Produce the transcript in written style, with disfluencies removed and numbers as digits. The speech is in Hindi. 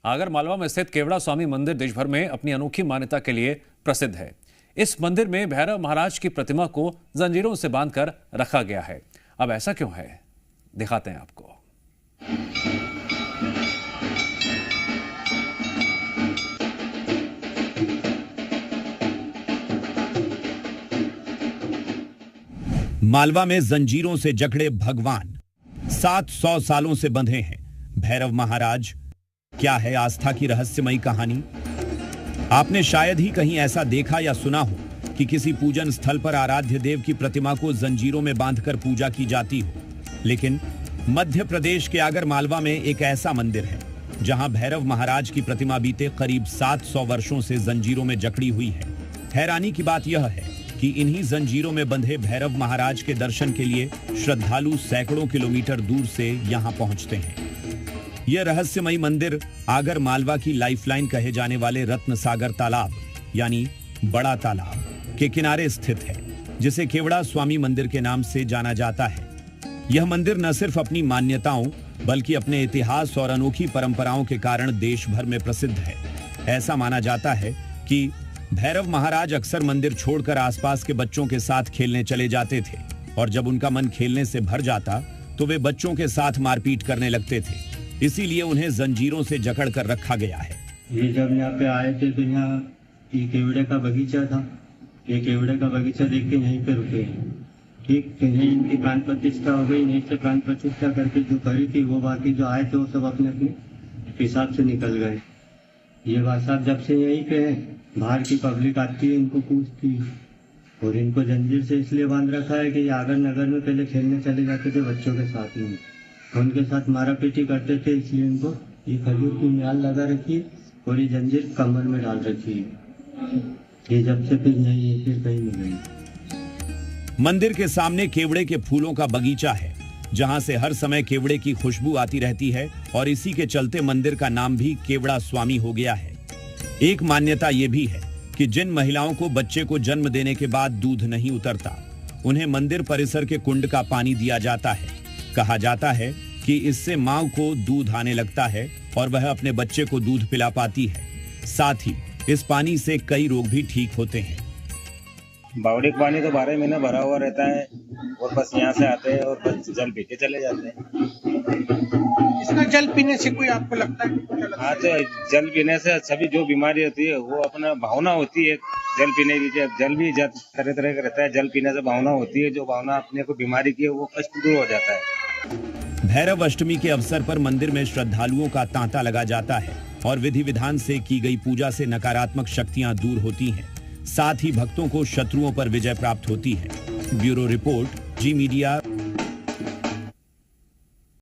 आगर मालवा में स्थित केवड़ा स्वामी मंदिर देश भर में अपनी अनोखी मान्यता के लिए प्रसिद्ध है। इस मंदिर में भैरव महाराज की प्रतिमा को जंजीरों से बांधकर रखा गया है। अब ऐसा क्यों है, दिखाते हैं आपको। मालवा में जंजीरों से जकड़े भगवान 700 सालों से बंधे हैं भैरव महाराज। क्या है आस्था की रहस्यमयी कहानी? आपने शायद ही कहीं ऐसा देखा या सुना हो कि किसी पूजन स्थल पर आराध्य देव की प्रतिमा को जंजीरों में बांधकर पूजा की जाती हो। लेकिन मध्य प्रदेश के आगर मालवा में एक ऐसा मंदिर है जहां भैरव महाराज की प्रतिमा बीते करीब 700 वर्षों से जंजीरों में जकड़ी हुई है। हैरानी की बात यह है कि इन्हीं जंजीरों में बंधे भैरव महाराज के दर्शन के लिए श्रद्धालु सैकड़ों किलोमीटर दूर से यहां पहुंचते हैं। यह रहस्यमयी मंदिर आगर मालवा की लाइफलाइन कहे जाने वाले रत्न सागर तालाब यानी बड़ा तालाब के किनारे स्थित है, जिसे केवड़ा स्वामी मंदिर के नाम से जाना जाता है। यह मंदिर न सिर्फ अपनी मान्यताओं बल्कि अपने इतिहास और अनोखी परंपराओं के कारण देश भर में प्रसिद्ध है। ऐसा माना जाता है कि भैरव महाराज अक्सर मंदिर छोड़कर आसपास के बच्चों के साथ खेलने चले जाते थे और जब उनका मन खेलने से भर जाता तो वे बच्चों के साथ मारपीट करने लगते थे। इसीलिए उन्हें जंजीरों से जकड़ कर रखा गया है। ये जब यहाँ पे आए थे तो यहाँ ये केवड़े का बगीचा था। ये केवड़े का बगीचा देख के यहीं पे रुके। ठीक यहीं इनकी प्राण प्रतिष्ठा हो गई। यहीं से प्राण प्रतिष्ठा करके जो करी थी वो बाकी जो आए थे वो सब अपने अपने हिसाब से निकल गए। ये भाई साहब जब से यहीं पे है, बाहर की पब्लिक आती है, इनको पूछती है और इनको जंजीर से इसलिए बांध रखा है कि ये आगर नगर में पहले खेलने चले जाते थे बच्चों के साथ में, उनके साथ मारा पीटी करते थे, इसलिए इनको ये खजूर की म्याल लगा रखी और ये जंजीर कमर में डाल रखी है। ये जब से फिर नहीं है, फिर कहीं नहीं गई। मंदिर के सामने केवड़े के फूलों का बगीचा है जहां से हर समय केवड़े की खुशबू आती रहती है और इसी के चलते मंदिर का नाम भी केवड़ा स्वामी हो गया है। एक मान्यता यह भी है कि जिन महिलाओं को बच्चे को जन्म देने के बाद दूध नहीं उतरता, उन्हें मंदिर परिसर के कुंड का पानी दिया जाता है। कहा जाता है कि इससे मां को दूध आने लगता है और वह अपने बच्चे को दूध पिला पाती है। साथ ही इस पानी से कई रोग भी ठीक होते हैं। बावड़ी का पानी तो 12 महीने भरा हुआ रहता है और बस यहाँ से आते हैं और बस जल पी के चले जाते हैं। इसका जल पीने से कोई आपको लगता है? हाँ, तो जल पीने से सभी जो बीमारी होती है वो अपना भावना होती है जल पीने की। जल भी तरह तरह का रहता है। जल पीने से भावना होती है, जो भावना अपने को बीमारी की है वो कष्ट दूर हो जाता है। भैरव अष्टमी के अवसर पर मंदिर में श्रद्धालुओं का तांता लगा जाता है और विधि विधान से की गई पूजा से नकारात्मक शक्तियां दूर होती हैं। साथ ही भक्तों को शत्रुओं पर विजय प्राप्त होती है। ब्यूरो रिपोर्ट, जी मीडिया।